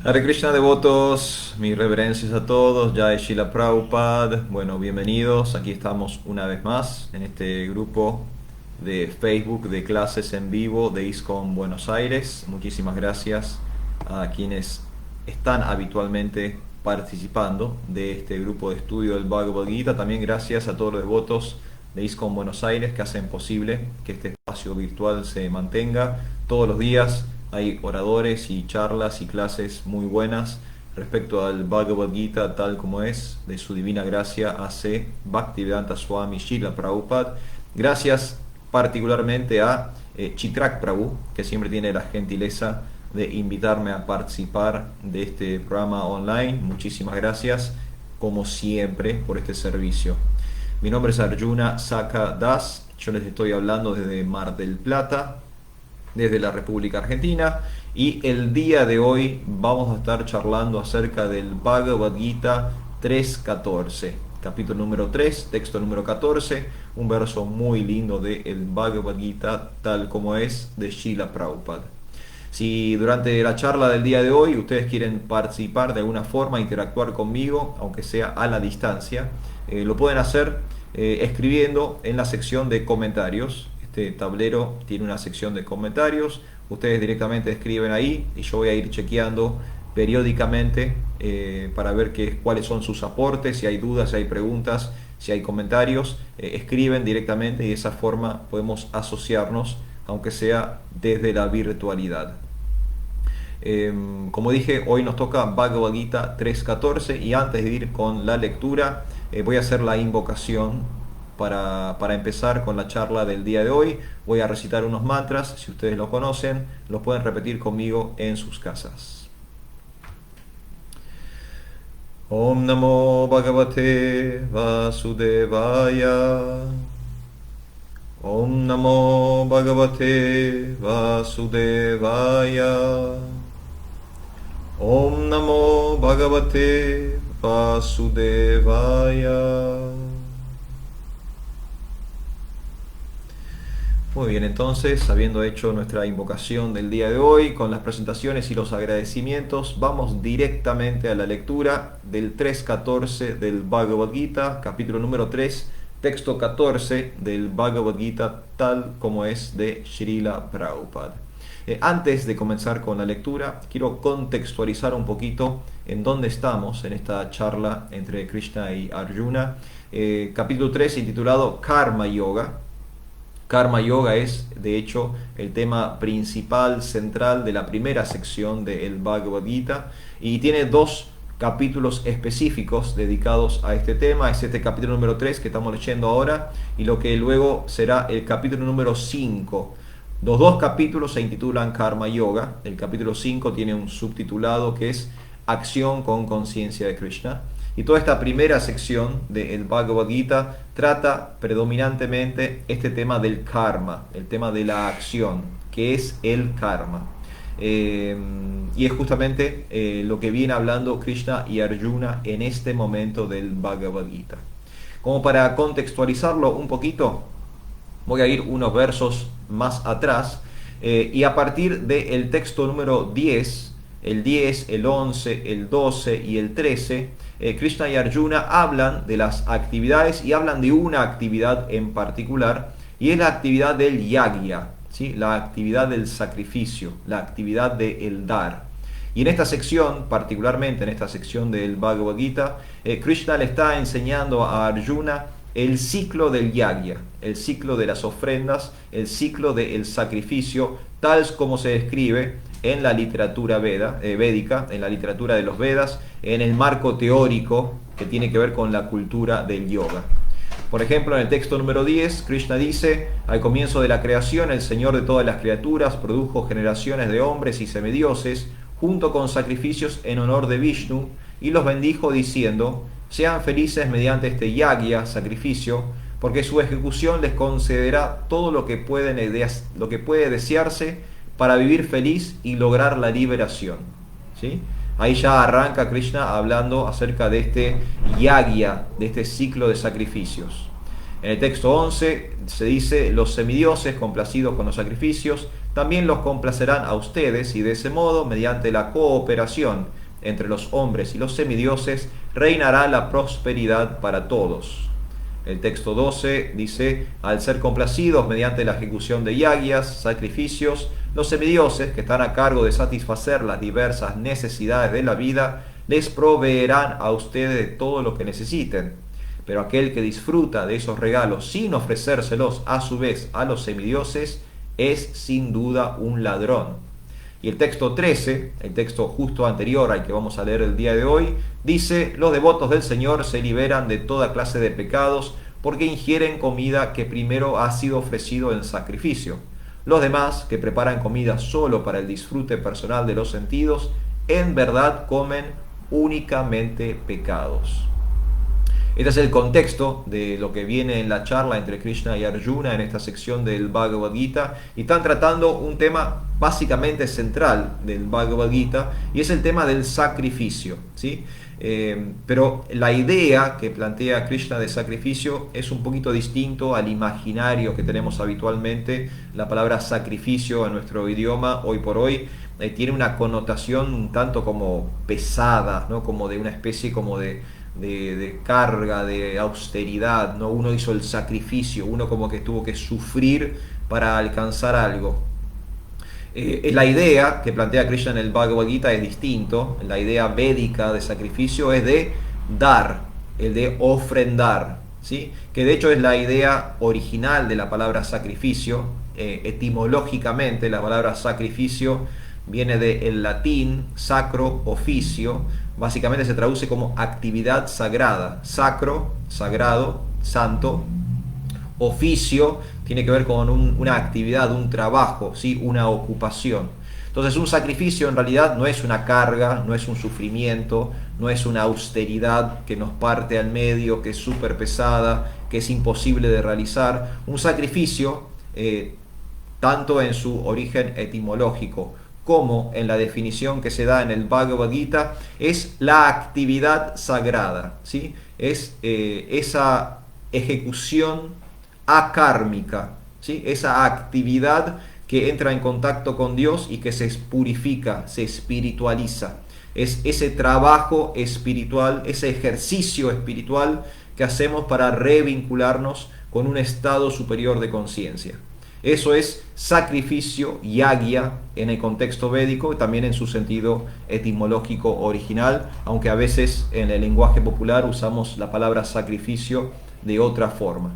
Hare Krishna devotos, mis reverencias a todos, Jai Srila Prabhupada, bueno, bienvenidos, aquí estamos una vez más en este grupo de Facebook de clases en vivo de ISKCON Buenos Aires. Muchísimas gracias a quienes están habitualmente participando de este grupo de estudio del Bhagavad Gita. También gracias a todos los devotos de ISKCON Buenos Aires que hacen posible que este espacio virtual se mantenga todos los días. Hay oradores y charlas y clases muy buenas respecto al Bhagavad Gita tal como es, de su divina gracia A.C. Bhaktivedanta Swami Srila Prabhupada. Gracias particularmente a Chitrak Prabhu, que siempre tiene la gentileza de invitarme a participar de este programa online. Muchísimas gracias, como siempre, por este servicio. Mi nombre es Arjuna Saka Das, yo les estoy hablando desde Mar del Plata, desde la República Argentina, y el día de hoy vamos a estar charlando acerca del Bhagavad Gita 3.14, capítulo número 3, texto número 14, un verso muy lindo del Bhagavad Gita tal como es de Srila Prabhupada. Si durante la charla del día de hoy ustedes quieren participar de alguna forma, interactuar conmigo, aunque sea a la distancia, lo pueden hacer escribiendo en la sección de comentarios. Este tablero tiene una sección de comentarios, ustedes directamente escriben ahí y yo voy a ir chequeando periódicamente para ver cuáles son sus aportes, si hay dudas, si hay preguntas, si hay comentarios, escriben directamente y de esa forma podemos asociarnos, aunque sea desde la virtualidad. Como dije, hoy nos toca Bhagavad Gita 3.14 y antes de ir con la lectura voy a hacer la invocación para empezar con la charla del día de hoy. Voy a recitar unos mantras, si ustedes lo conocen, los pueden repetir conmigo en sus casas. Om Namo Bhagavate Vasudevaya. Om Namo Bhagavate Vasudevaya. Om Namo Bhagavate Vasudevaya. Muy bien, entonces, habiendo hecho nuestra invocación del día de hoy, con las presentaciones y los agradecimientos, vamos directamente a la lectura del 3.14 del Bhagavad Gita, capítulo número 3, texto 14 del Bhagavad Gita, tal como es de Srila Prabhupada. Antes de comenzar con la lectura, quiero contextualizar un poquito en dónde estamos en esta charla entre Krishna y Arjuna. Capítulo 3 intitulado Karma Yoga. Karma Yoga es, de hecho, el tema principal, central de la primera sección del Bhagavad Gita y tiene dos capítulos específicos dedicados a este tema. Es este capítulo número 3 que estamos leyendo ahora y lo que luego será el capítulo número 5. Los dos capítulos se intitulan Karma Yoga. El capítulo 5 tiene un subtitulado que es Acción con conciencia de Krishna. Y toda esta primera sección del Bhagavad Gita trata predominantemente este tema del karma, el tema de la acción, que es el karma. Y es justamente lo que viene hablando Krishna y Arjuna en este momento del Bhagavad Gita. Como para contextualizarlo un poquito, voy a ir unos versos más atrás y a partir del texto número 10, el 10, el 11, el 12 y el 13, Krishna y Arjuna hablan de las actividades y hablan de una actividad en particular y es la actividad del yagya, ¿sí? La actividad del sacrificio, la actividad del dar. Y en esta sección, particularmente en esta sección del Bhagavad Gita, Krishna le está enseñando a Arjuna el ciclo del yagya, el ciclo de las ofrendas, el ciclo del sacrificio, tal como se describe en la literatura védica, en la literatura de los Vedas, en el marco teórico que tiene que ver con la cultura del yoga. Por ejemplo, en el texto número 10, Krishna dice: al comienzo de la creación, el Señor de todas las criaturas produjo generaciones de hombres y semidioses, junto con sacrificios en honor de Vishnu, y los bendijo diciendo: sean felices mediante este yagya, sacrificio, porque su ejecución les concederá todo lo que puede desearse para vivir feliz y lograr la liberación. ¿Sí? Ahí ya arranca Krishna hablando acerca de este yagya, de este ciclo de sacrificios. En el texto 11 se dice: los semidioses, complacidos con los sacrificios, también los complacerán a ustedes, y de ese modo, mediante la cooperación entre los hombres y los semidioses, reinará la prosperidad para todos. El texto 12 dice: al ser complacidos mediante la ejecución de yagyas, sacrificios, los semidioses, que están a cargo de satisfacer las diversas necesidades de la vida, les proveerán a ustedes de todo lo que necesiten. Pero aquel que disfruta de esos regalos sin ofrecérselos a su vez a los semidioses es sin duda un ladrón. Y el texto 13, el texto justo anterior al que vamos a leer el día de hoy, dice: los devotos del Señor se liberan de toda clase de pecados porque ingieren comida que primero ha sido ofrecido en sacrificio. Los demás, que preparan comida solo para el disfrute personal de los sentidos, en verdad comen únicamente pecados. Este es el contexto de lo que viene en la charla entre Krishna y Arjuna en esta sección del Bhagavad Gita, y están tratando un tema básicamente central del Bhagavad Gita, y es el tema del sacrificio, ¿sí? Pero la idea que plantea Krishna de sacrificio es un poquito distinto al imaginario que tenemos habitualmente. La palabra sacrificio en nuestro idioma hoy por hoy tiene una connotación un tanto como pesada, ¿no? Como de una especie como de carga, de austeridad, ¿no? Uno hizo el sacrificio, uno como que tuvo que sufrir para alcanzar algo. La idea que plantea Krishna en el Bhagavad Gita es distinto. La idea védica de sacrificio es de dar, el de ofrendar, ¿sí? Que de hecho es la idea original de la palabra sacrificio. Etimológicamente la palabra sacrificio viene del latín sacro officio. Básicamente se traduce como actividad sagrada. Sacro, sagrado, santo. Oficio tiene que ver con una actividad, un trabajo, ¿sí? Una ocupación. Entonces un sacrificio en realidad no es una carga, no es un sufrimiento, no es una austeridad que nos parte al medio, que es súper pesada, que es imposible de realizar. Un sacrificio, tanto en su origen etimológico como en la definición que se da en el Bhagavad Gita, es la actividad sagrada, ¿sí? Es esa ejecución akármica, ¿sí? Esa actividad que entra en contacto con Dios y que se purifica, se espiritualiza. Es ese trabajo espiritual, ese ejercicio espiritual que hacemos para revincularnos con un estado superior de conciencia. Eso es sacrificio, yagya, en el contexto védico, también en su sentido etimológico original, aunque a veces en el lenguaje popular usamos la palabra sacrificio de otra forma.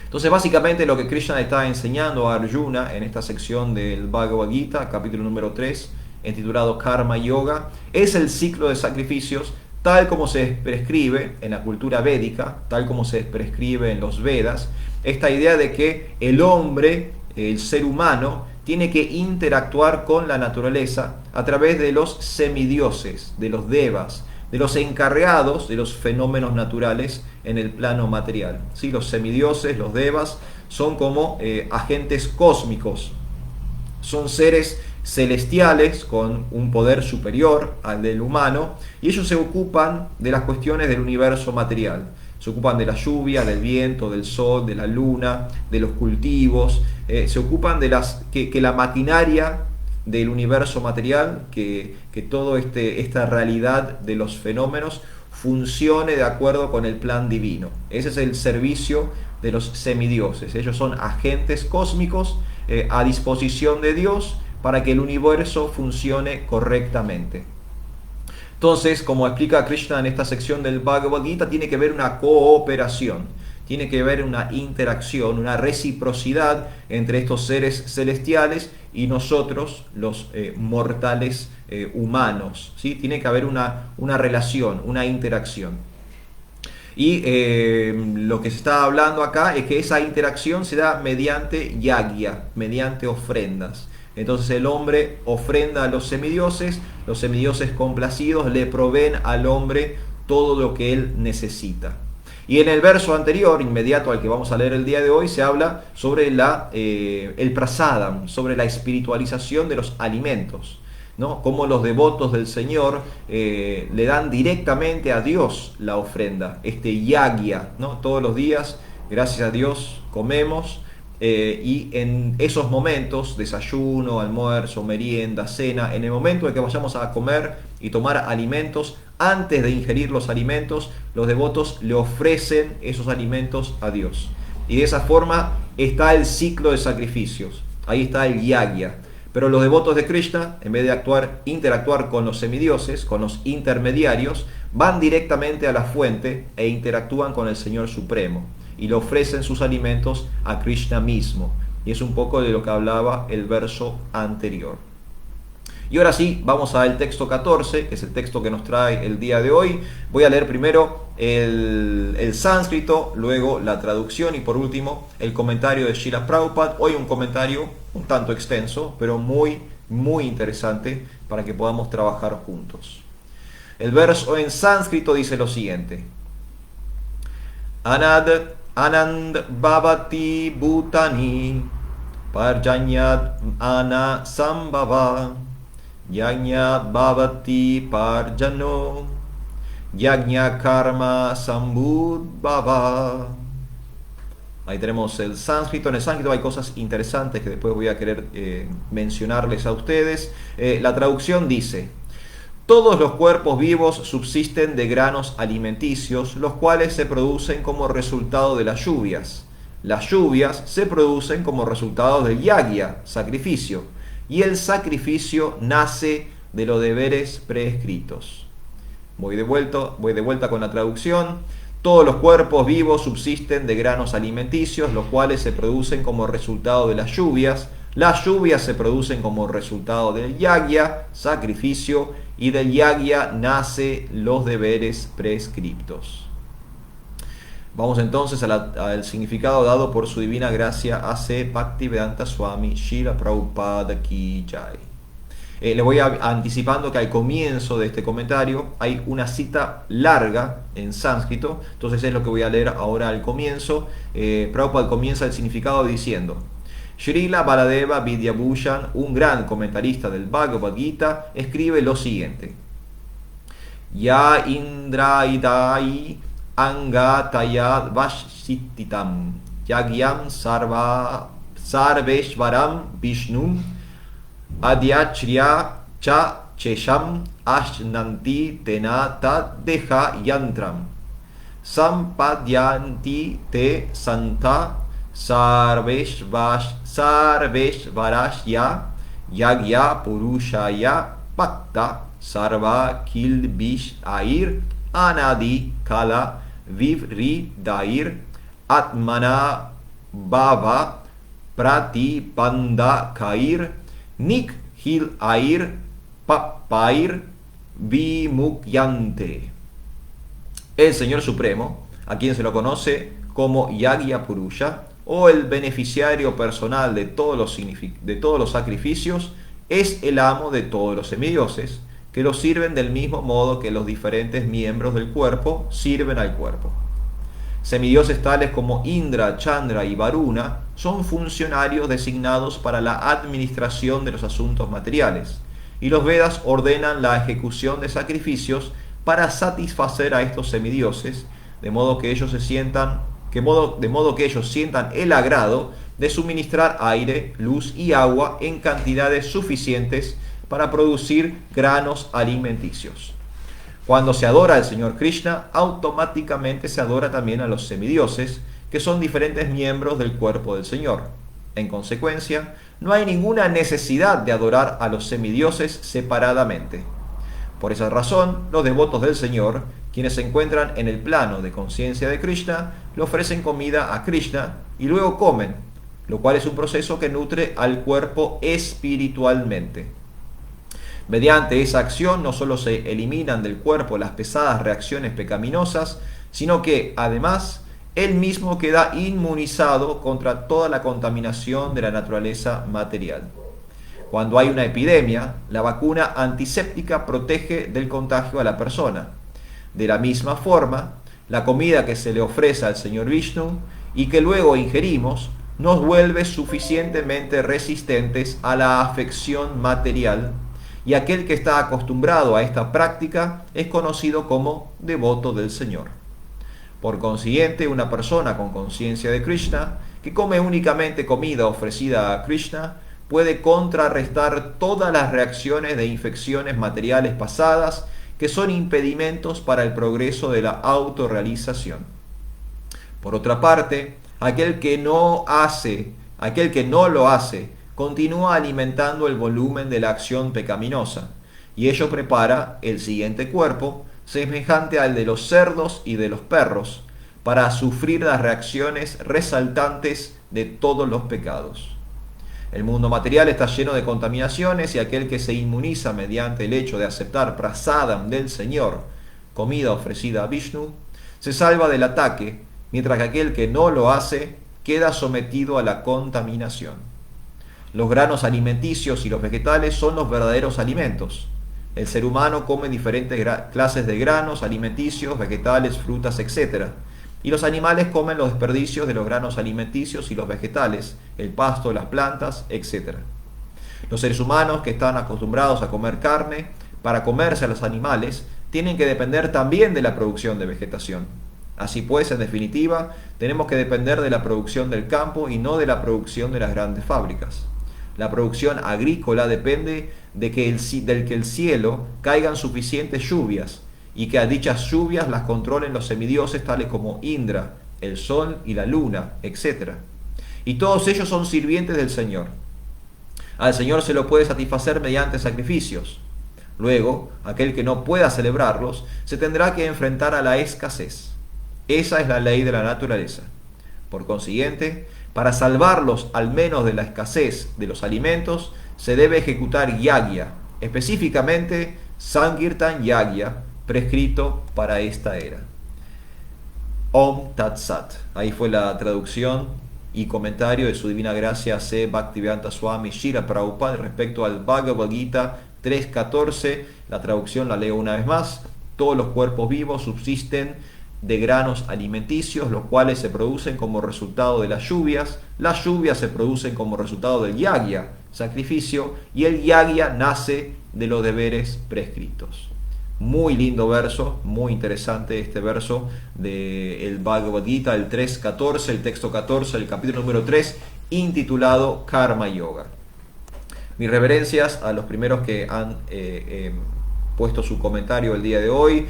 Entonces básicamente lo que Krishna está enseñando a Arjuna en esta sección del Bhagavad Gita, capítulo número 3, intitulado Karma Yoga, es el ciclo de sacrificios tal como se prescribe en la cultura védica, tal como se prescribe en los Vedas. Esta idea de que el hombre, el ser humano, tiene que interactuar con la naturaleza a través de los semidioses, de los devas, de los encargados de los fenómenos naturales en el plano material, ¿sí? Los semidioses, los devas, son como agentes cósmicos, son seres celestiales con un poder superior al del humano, y ellos se ocupan de las cuestiones del universo material. Se ocupan de la lluvia, del viento, del sol, de la luna, de los cultivos, se ocupan de que la maquinaria del universo material, que toda esta realidad de los fenómenos funcione de acuerdo con el plan divino. Ese es el servicio de los semidioses. Ellos son agentes cósmicos a disposición de Dios para que el universo funcione correctamente. Entonces, como explica Krishna en esta sección del Bhagavad Gita, tiene que haber una cooperación, tiene que haber una interacción, una reciprocidad entre estos seres celestiales y nosotros, los mortales humanos, ¿sí? Tiene que haber una relación, una interacción. Y lo que se está hablando acá es que esa interacción se da mediante yagya, mediante ofrendas. Entonces el hombre ofrenda a los semidioses complacidos le proveen al hombre todo lo que él necesita. Y en el verso anterior, inmediato al que vamos a leer el día de hoy, se habla sobre el prasadam, sobre la espiritualización de los alimentos, ¿no? Cómo los devotos del Señor le dan directamente a Dios la ofrenda, este yagya, ¿no? Todos los días gracias a Dios comemos, y en esos momentos, desayuno, almuerzo, merienda, cena, en el momento en que vayamos a comer y tomar alimentos, antes de ingerir los alimentos, los devotos le ofrecen esos alimentos a Dios. Y de esa forma está el ciclo de sacrificios, ahí está el yagya. Pero los devotos de Krishna, en vez de interactuar con los semidioses, con los intermediarios, van directamente a la fuente e interactúan con el Señor Supremo y le ofrecen sus alimentos a Krishna mismo. Y es un poco de lo que hablaba el verso anterior. Y ahora sí, vamos al texto 14, que es el texto que nos trae el día de hoy. Voy a leer primero el sánscrito, luego la traducción y por último el comentario de Srila Prabhupada. Hoy un comentario un tanto extenso, pero muy interesante para que podamos trabajar juntos. El verso en sánscrito dice lo siguiente: Anand bhavati bhutani parjanyat ana sambhava yajna bhavati parjano yajna karma sambudbhava. Ahí tenemos el sánscrito. En el sánscrito hay cosas interesantes que después voy a querer mencionarles a ustedes. La traducción dice: todos los cuerpos vivos subsisten de granos alimenticios, los cuales se producen como resultado de las lluvias. Las lluvias se producen como resultado del yagya, sacrificio, y el sacrificio nace de los deberes prescritos. Voy de vuelta con la traducción. Todos los cuerpos vivos subsisten de granos alimenticios, los cuales se producen como resultado de las lluvias. Las lluvias se producen como resultado del yagya, sacrificio, y del yagya nace los deberes prescriptos. Vamos entonces al significado dado por su divina gracia A.C. Bhaktivedanta Swami Srila Prabhupada Ki Jai. Le voy anticipando que al comienzo de este comentario hay una cita larga en sánscrito, entonces es lo que voy a leer ahora al comienzo. Prabhupada comienza el significado diciendo: Srila Baladeva Vidyabhushan, un gran comentarista del Bhagavad Gita, escribe lo siguiente: Ya Indraidai Angatayad Vashititam Yagyam Sarveshvaram Vishnum Adyachriya Cha Chesham Ashnanti Tenata Deha Yantram Sampadyanti Te Santa Sarveshvarashya Yagya Purushaya Pakta Sarva Kilbish Air Anadi Kala Vivri Dair Atmana Bhava Prati Panda Kair Nik Hil Air Papair Vimukyante. El Señor Supremo, a quien se lo conoce como Yagya Purusha, o el beneficiario personal de todos los sacrificios, es el amo de todos los semidioses, que los sirven del mismo modo que los diferentes miembros del cuerpo sirven al cuerpo. Semidioses tales como Indra, Chandra y Varuna son funcionarios designados para la administración de los asuntos materiales, y los Vedas ordenan la ejecución de sacrificios para satisfacer a estos semidioses, de modo que ellos sientan el agrado de suministrar aire, luz y agua en cantidades suficientes para producir granos alimenticios. Cuando se adora al Señor Krishna, automáticamente se adora también a los semidioses, que son diferentes miembros del cuerpo del Señor. En consecuencia, no hay ninguna necesidad de adorar a los semidioses separadamente. Por esa razón, los devotos del Señor, quienes se encuentran en el plano de conciencia de Krishna, le ofrecen comida a Krishna y luego comen, lo cual es un proceso que nutre al cuerpo espiritualmente. Mediante esa acción no solo se eliminan del cuerpo las pesadas reacciones pecaminosas, sino que, además, él mismo queda inmunizado contra toda la contaminación de la naturaleza material. Cuando hay una epidemia, la vacuna antiséptica protege del contagio a la persona. De la misma forma, la comida que se le ofrece al Señor Vishnu y que luego ingerimos nos vuelve suficientemente resistentes a la afección material, y aquel que está acostumbrado a esta práctica es conocido como devoto del Señor. Por consiguiente, una persona con conciencia de Krishna, que come únicamente comida ofrecida a Krishna, puede contrarrestar todas las reacciones de infecciones materiales pasadas que son impedimentos para el progreso de la autorrealización. Por otra parte, aquel que no lo hace, continúa alimentando el volumen de la acción pecaminosa, y ello prepara el siguiente cuerpo, semejante al de los cerdos y de los perros, para sufrir las reacciones resaltantes de todos los pecados. El mundo material está lleno de contaminaciones y aquel que se inmuniza mediante el hecho de aceptar prasadam del Señor, comida ofrecida a Vishnu, se salva del ataque, mientras que aquel que no lo hace queda sometido a la contaminación. Los granos alimenticios y los vegetales son los verdaderos alimentos. El ser humano come diferentes clases de granos alimenticios, vegetales, frutas, etc. Y los animales comen los desperdicios de los granos alimenticios y los vegetales, el pasto, las plantas, etc. Los seres humanos que están acostumbrados a comer carne, para comerse a los animales, tienen que depender también de la producción de vegetación. Así pues, en definitiva, tenemos que depender de la producción del campo y no de la producción de las grandes fábricas. La producción agrícola depende del que el cielo caigan suficientes lluvias, y que a dichas lluvias las controlen los semidioses tales como Indra, el sol y la luna, etc. Y todos ellos son sirvientes del Señor. Al Señor se lo puede satisfacer mediante sacrificios. Luego, aquel que no pueda celebrarlos, se tendrá que enfrentar a la escasez. Esa es la ley de la naturaleza. Por consiguiente, para salvarlos al menos de la escasez de los alimentos, se debe ejecutar yagya, específicamente Sankirtan Yagya, prescrito para esta era. Om Tat Sat. Ahí fue la traducción y comentario de su divina gracia C. Bhaktivedanta Swami Srila Prabhupada respecto al Bhagavad Gita 3.14. La traducción la leo una vez más. Todos los cuerpos vivos subsisten de granos alimenticios, los cuales se producen como resultado de las lluvias se producen como resultado del yagya, sacrificio, y el yagya nace de los deberes prescritos. Muy lindo verso, muy interesante este verso del Bhagavad Gita, el 3.14, el texto 14, el capítulo número 3, intitulado Karma Yoga. Mis reverencias a los primeros que han puesto su comentario el día de hoy.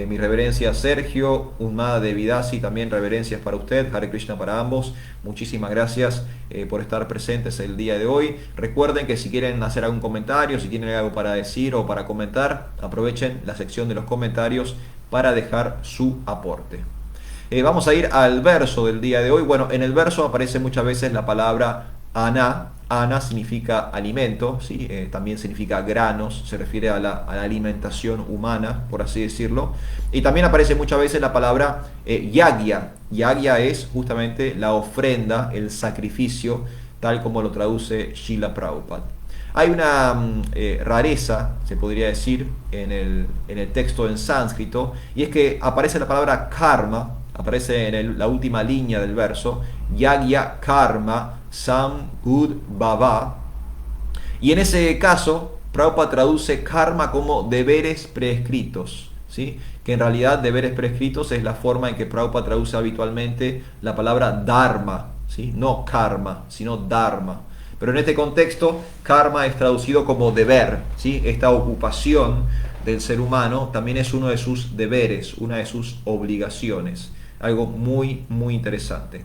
Mi reverencia a Sergio, Unmada de Vidasi, también reverencias para usted, Hare Krishna para ambos. Muchísimas gracias por estar presentes el día de hoy. Recuerden que si quieren hacer algún comentario, si tienen algo para decir o para comentar, aprovechen la sección de los comentarios para dejar su aporte. Vamos a ir al verso del día de hoy. Bueno, en el verso aparece muchas veces la palabra Ana. Ana significa alimento, ¿sí? También significa granos, se refiere a la alimentación humana, por así decirlo. Y también aparece muchas veces la palabra yagya. Yagya es justamente la ofrenda, el sacrificio, tal como lo traduce Srila Prabhupada. Hay una rareza, se podría decir, en el texto en sánscrito, y es que aparece la palabra karma, aparece en la última línea del verso, yagya karma sam gud bhava, y en ese caso Prabhupada traduce karma como deberes prescritos, ¿sí? Que en realidad deberes prescritos es la forma en que Prabhupada traduce habitualmente la palabra dharma, ¿sí? No karma, sino dharma. Pero en este contexto, karma es traducido como deber, ¿sí? Esta ocupación del ser humano también es uno de sus deberes, una de sus obligaciones. Algo muy, muy interesante.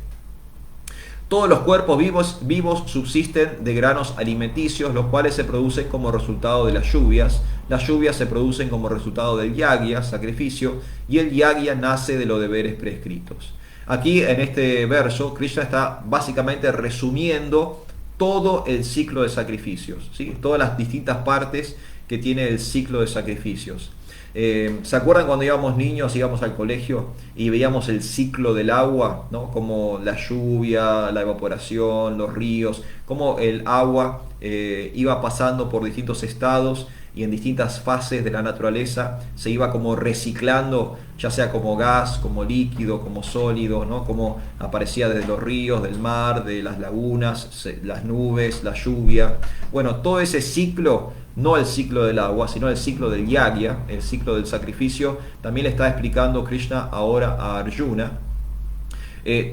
Todos los cuerpos vivos subsisten de granos alimenticios, los cuales se producen como resultado de las lluvias. Las lluvias se producen como resultado del yagya, sacrificio, y el yagya nace de los deberes prescritos. Aquí en este verso, Krishna está básicamente resumiendo todo el ciclo de sacrificios, ¿sí? Todas las distintas partes que tiene el ciclo de sacrificios. ¿Se acuerdan cuando íbamos niños, íbamos al colegio y veíamos el ciclo del agua, ¿no? Como la lluvia, la evaporación, los ríos, cómo el agua iba pasando por distintos estados y en distintas fases de la naturaleza se iba como reciclando, ya sea como gas, como líquido, como sólido, ¿no? Como aparecía desde los ríos, del mar, de las lagunas, las nubes, la lluvia. Bueno, todo ese ciclo no el ciclo del agua, sino el ciclo del yagya, el ciclo del sacrificio, también le está explicando Krishna ahora a Arjuna.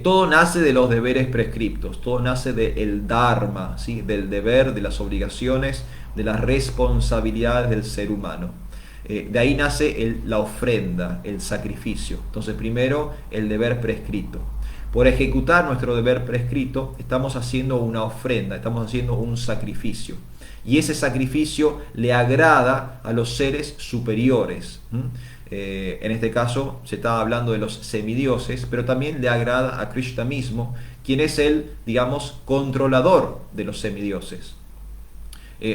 Todo nace de los deberes prescriptos, todo nace del dharma, ¿sí? Del deber, de las obligaciones, de las responsabilidades del ser humano. De ahí nace la ofrenda, el sacrificio. Entonces primero el deber prescrito. Por ejecutar nuestro deber prescrito estamos haciendo una ofrenda, estamos haciendo un sacrificio. Y ese sacrificio le agrada a los seres superiores. En este caso se está hablando de los semidioses, pero también le agrada a Krishna mismo, quien es el, digamos, controlador de los semidioses.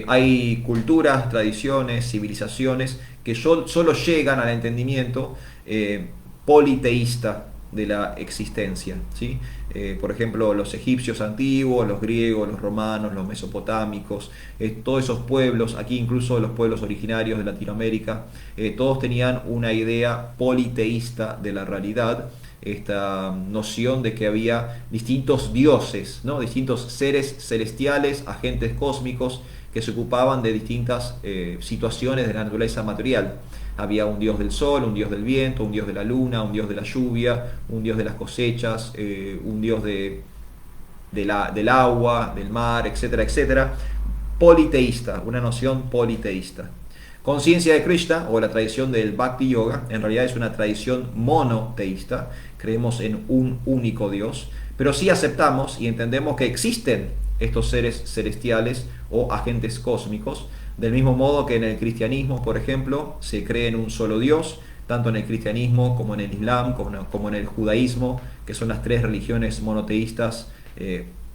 Hay culturas, tradiciones, civilizaciones que solo llegan al entendimiento politeísta de la existencia, ¿sí? Por ejemplo, los egipcios antiguos, los griegos, los romanos, los mesopotámicos, todos esos pueblos, aquí incluso los pueblos originarios de Latinoamérica, todos tenían una idea politeísta de la realidad, esta noción de que había distintos dioses, ¿no? Distintos seres celestiales, agentes cósmicos que se ocupaban de distintas situaciones de la naturaleza material. Había un dios del sol, un dios del viento, un dios de la luna, un dios de la lluvia, un dios de las cosechas, un dios del agua, del mar, etcétera, etcétera. Politeísta, una noción politeísta. Conciencia de Krishna, o la tradición del Bhakti Yoga, en realidad es una tradición monoteísta. Creemos en un único Dios, pero sí aceptamos y entendemos que existen estos seres celestiales o agentes cósmicos, del mismo modo que en el cristianismo, por ejemplo, se cree en un solo Dios, tanto en el cristianismo como en el islam, como en el judaísmo, que son las tres religiones monoteístas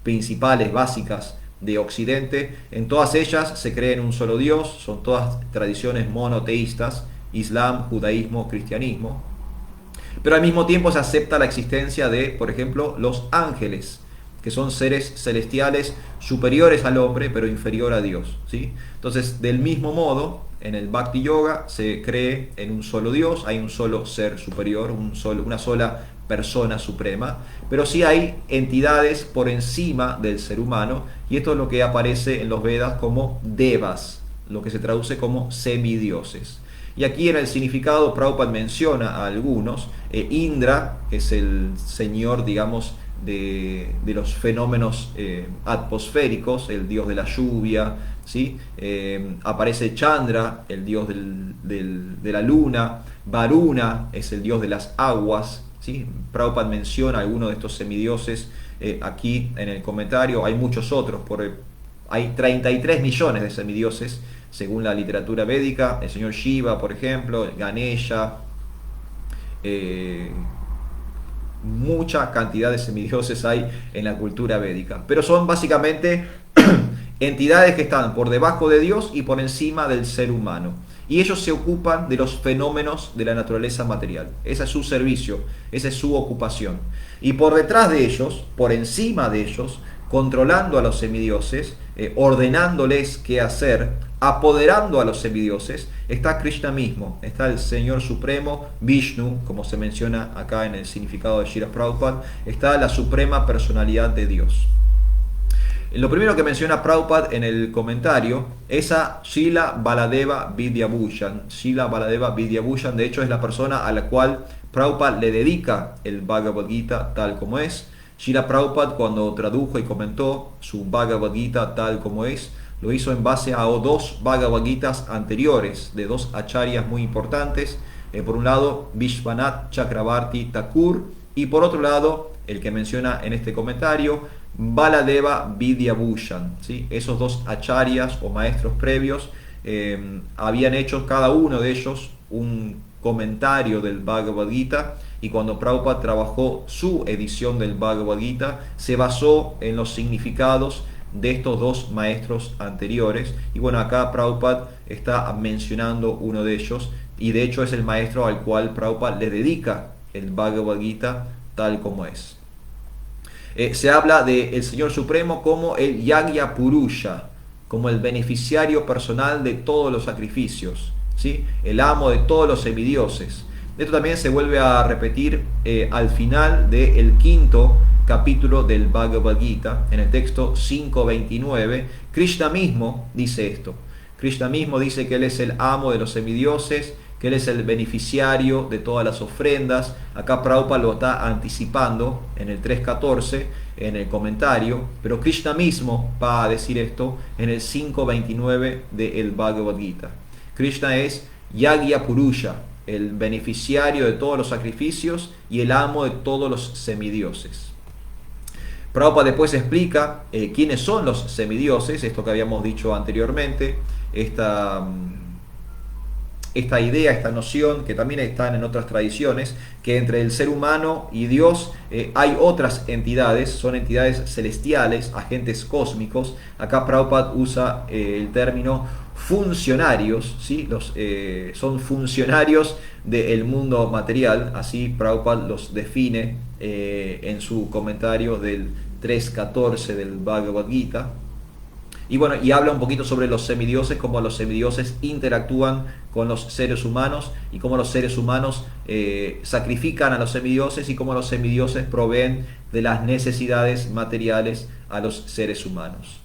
principales, básicas de Occidente. En todas ellas se cree en un solo Dios, son todas tradiciones monoteístas, islam, judaísmo, cristianismo. Pero al mismo tiempo se acepta la existencia de, por ejemplo, los ángeles, que son seres celestiales superiores al hombre, pero inferior a Dios, ¿sí? Entonces, del mismo modo, en el Bhakti Yoga se cree en un solo Dios, hay un solo ser superior, una sola persona suprema, pero sí hay entidades por encima del ser humano, y esto es lo que aparece en los Vedas como devas, lo que se traduce como semidioses. Y aquí en el significado Prabhupada menciona a algunos. Indra es el señor, digamos, de los fenómenos atmosféricos, el dios de la lluvia, ¿sí? Aparece Chandra, el dios de la luna. Varuna es el dios de las aguas, ¿sí? Prabhupada menciona algunos de estos semidioses aquí en el comentario. Hay muchos otros, hay 33 millones de semidioses según la literatura védica. El señor Shiva, por ejemplo, Ganesha, mucha cantidad de semidioses hay en la cultura védica, pero son básicamente entidades que están por debajo de Dios y por encima del ser humano, y ellos se ocupan de los fenómenos de la naturaleza material. Ese es su servicio, esa es su ocupación, y por detrás de ellos, por encima de ellos, controlando a los semidioses, ordenándoles qué hacer, apoderando a los semidioses, está Krishna mismo, está el Señor Supremo, Vishnu, como se menciona acá en el significado de Srila Prabhupada, está la suprema personalidad de Dios. Lo primero que menciona Prabhupada en el comentario es a Srila Baladeva Vidyabhushan. Srila Baladeva Vidyabhushan, de hecho, es la persona a la cual Prabhupada le dedica el Bhagavad Gita tal como es. Srila Prabhupada, cuando tradujo y comentó su Bhagavad Gita tal como es, lo hizo en base a dos Bhagavad Gitas anteriores de dos acharyas muy importantes. Por un lado, Vishwanath Chakravarti Thakur, y por otro lado, el que menciona en este comentario, Baladeva Vidyabhushan, ¿sí? Esos dos acharyas o maestros previos habían hecho cada uno de ellos un comentario del Bhagavad Gita, y cuando Prabhupada trabajó su edición del Bhagavad Gita, se basó en los significados de estos dos maestros anteriores. Y bueno, acá Prabhupada está mencionando uno de ellos, y de hecho es el maestro al cual Prabhupada le dedica el Bhagavad Gita tal como es. Se habla del Señor Supremo como el Yagya Purusha, como el beneficiario personal de todos los sacrificios, ¿sí? El amo de todos los semidioses. Esto también se vuelve a repetir al final del quinto capítulo del Bhagavad Gita, en el texto 5.29. Krishna mismo dice esto: Krishna mismo dice que Él es el amo de los semidioses, que Él es el beneficiario de todas las ofrendas. Acá Prabhupada lo está anticipando en el 3.14, en el comentario, pero Krishna mismo va a decir esto en el 5.29 del Bhagavad Gita. Krishna es Yagya Purusha, el beneficiario de todos los sacrificios y el amo de todos los semidioses. Prabhupada después explica quiénes son los semidioses, esto que habíamos dicho anteriormente, esta idea, esta noción que también están en otras tradiciones, que entre el ser humano y Dios hay otras entidades, son entidades celestiales, agentes cósmicos. Acá Prabhupada usa el término funcionarios, ¿sí? Son funcionarios del mundo material, así Prabhupada los define en su comentario del 3.14 del Bhagavad Gita. Y bueno, y habla un poquito sobre los semidioses, cómo los semidioses interactúan con los seres humanos y cómo los seres humanos sacrifican a los semidioses y cómo los semidioses proveen de las necesidades materiales a los seres humanos.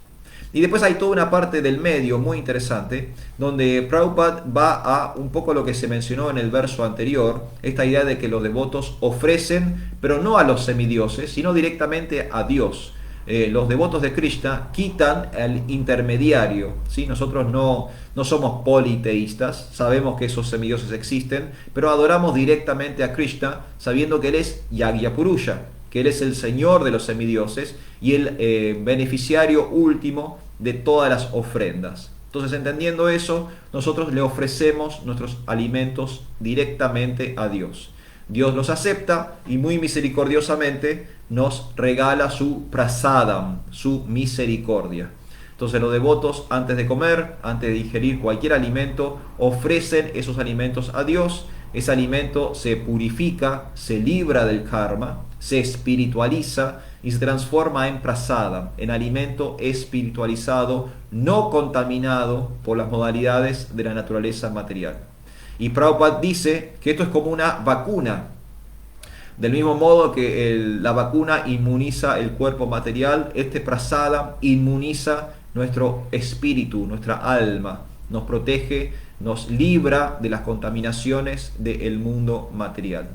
Y después hay toda una parte del medio muy interesante, donde Prabhupada va a un poco lo que se mencionó en el verso anterior, esta idea de que los devotos ofrecen, pero no a los semidioses, sino directamente a Dios. Los devotos de Krishna quitan al intermediario, ¿sí? Nosotros no somos politeístas, sabemos que esos semidioses existen, pero adoramos directamente a Krishna sabiendo que Él es Yagya Purusha, que Él es el Señor de los semidioses y el beneficiario último de todas las ofrendas. Entonces, entendiendo eso, nosotros le ofrecemos nuestros alimentos directamente a Dios. Dios los acepta y muy misericordiosamente nos regala su prasadam, su misericordia. Entonces los devotos antes de comer, antes de digerir cualquier alimento, ofrecen esos alimentos a Dios. Ese alimento se purifica, se libra del karma, se espiritualiza y se transforma en prasadam, en alimento espiritualizado, no contaminado por las modalidades de la naturaleza material. Y Prabhupada dice que esto es como una vacuna. Del mismo modo que la vacuna inmuniza el cuerpo material, este prasadam inmuniza nuestro espíritu, nuestra alma, nos protege, nos libra de las contaminaciones del mundo material.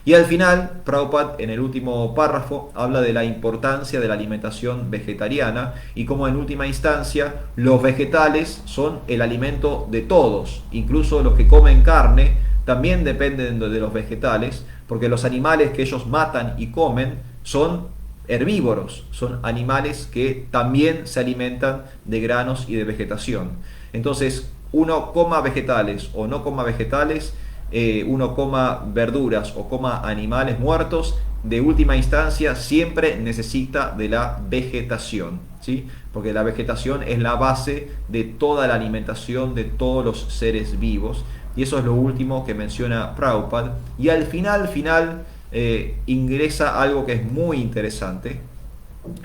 Y al final, Prabhupada en el último párrafo habla de la importancia de la alimentación vegetariana y cómo en última instancia los vegetales son el alimento de todos, incluso los que comen carne también dependen de los vegetales, porque los animales que ellos matan y comen son herbívoros, son animales que también se alimentan de granos y de vegetación. Entonces, uno coma vegetales o no coma vegetales, uno coma verduras o coma animales muertos, de última instancia siempre necesita de la vegetación, ¿sí? Porque la vegetación es la base de toda la alimentación de todos los seres vivos, y eso es lo último que menciona Prabhupada. Y al final ingresa algo que es muy interesante,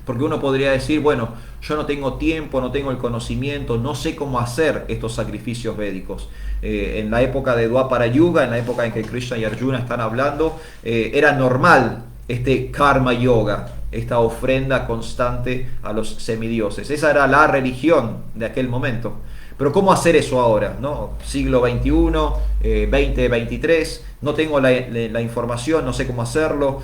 porque uno podría decir, bueno, yo no tengo tiempo, no tengo el conocimiento, no sé cómo hacer estos sacrificios védicos. En la época de Dwapara Yuga, en la época en que Krishna y Arjuna están hablando, era normal este karma yoga, esta ofrenda constante a los semidioses. Esa era la religión de aquel momento. Pero ¿cómo hacer eso ahora, ¿no? Siglo XXI, 2023, no tengo la información, no sé cómo hacerlo,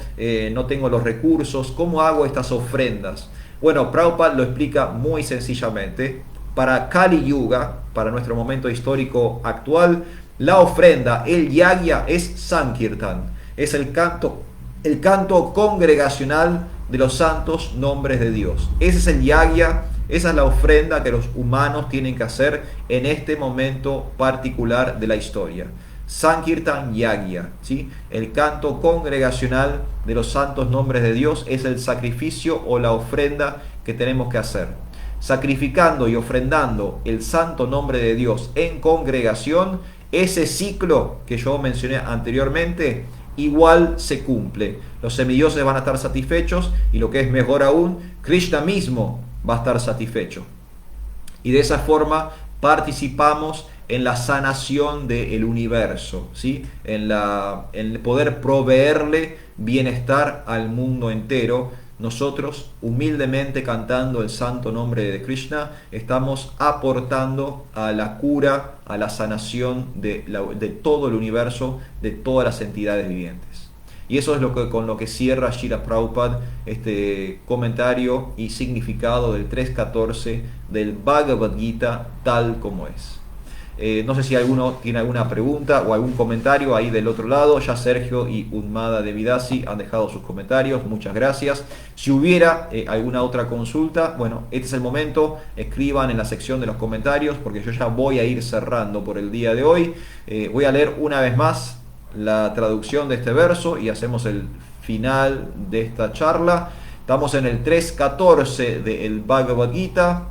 no tengo los recursos, ¿cómo hago estas ofrendas? Bueno, Prabhupada lo explica muy sencillamente. Para Kali Yuga, para nuestro momento histórico actual, la ofrenda, el yagya, es Sankirtan, es el canto congregacional de los santos nombres de Dios. Ese es el yagya. Esa es la ofrenda que los humanos tienen que hacer en este momento particular de la historia. Sankirtan Yagya, ¿sí? El canto congregacional de los santos nombres de Dios es el sacrificio o la ofrenda que tenemos que hacer. Sacrificando y ofrendando el santo nombre de Dios en congregación, ese ciclo que yo mencioné anteriormente igual se cumple. Los semidioses van a estar satisfechos y, lo que es mejor aún, Krishna mismo va a estar satisfecho. Y de esa forma participamos en la sanación del universo, ¿sí? En poder proveerle bienestar al mundo entero, nosotros humildemente cantando el santo nombre de Krishna estamos aportando a la cura, a la sanación de todo el universo, de todas las entidades vivientes. Y eso es con lo que cierra Srila Prabhupada este comentario y significado del 3.14 del Bhagavad Gita tal como es. No sé si alguno tiene alguna pregunta o algún comentario ahí del otro lado. Ya Sergio y Unmada Devidasi han dejado sus comentarios. Muchas gracias. Si hubiera alguna otra consulta, bueno, este es el momento. Escriban en la sección de los comentarios porque yo ya voy a ir cerrando por el día de hoy. Voy a leer una vez más la traducción de este verso y hacemos el final de esta charla. Estamos en el 3.14 del Bhagavad Gita.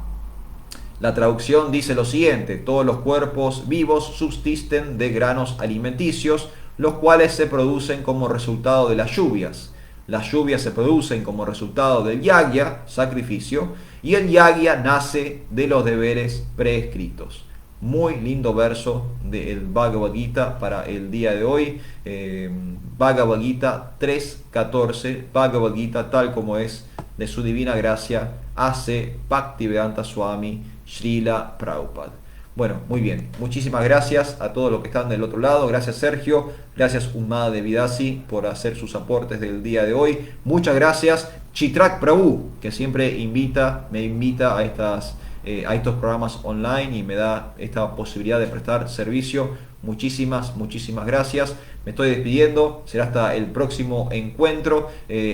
La traducción dice lo siguiente: todos los cuerpos vivos subsisten de granos alimenticios, los cuales se producen como resultado de las lluvias. Las lluvias se producen como resultado del yagya, sacrificio, y el yagya nace de los deberes prescritos. Muy lindo verso del Bhagavad Gita para el día de hoy. Bhagavad Gita 3.14, Bhagavad Gita tal como es, de su divina gracia, hace Bhaktivedanta Swami Srila Prabhupada. Bueno, muy bien. Muchísimas gracias a todos los que están del otro lado. Gracias Sergio, gracias Unmada Devidasi por hacer sus aportes del día de hoy. Muchas gracias Chitrak Prabhu, que siempre me invita a estos programas online y me da esta posibilidad de prestar servicio. Muchísimas gracias. Me estoy despidiendo, será hasta el próximo encuentro.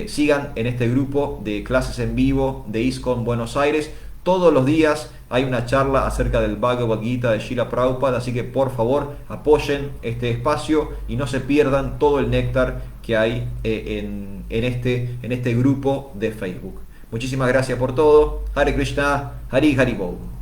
Sigan en este grupo de clases en vivo de ISKCON Buenos Aires. Todos los días hay una charla acerca del Bhagavad Gita de Srila Prabhupada, así que por favor apoyen este espacio y no se pierdan todo el néctar que hay en este grupo de Facebook. Muchísimas gracias por todo. Hare Krishna, Hari Hari Bol.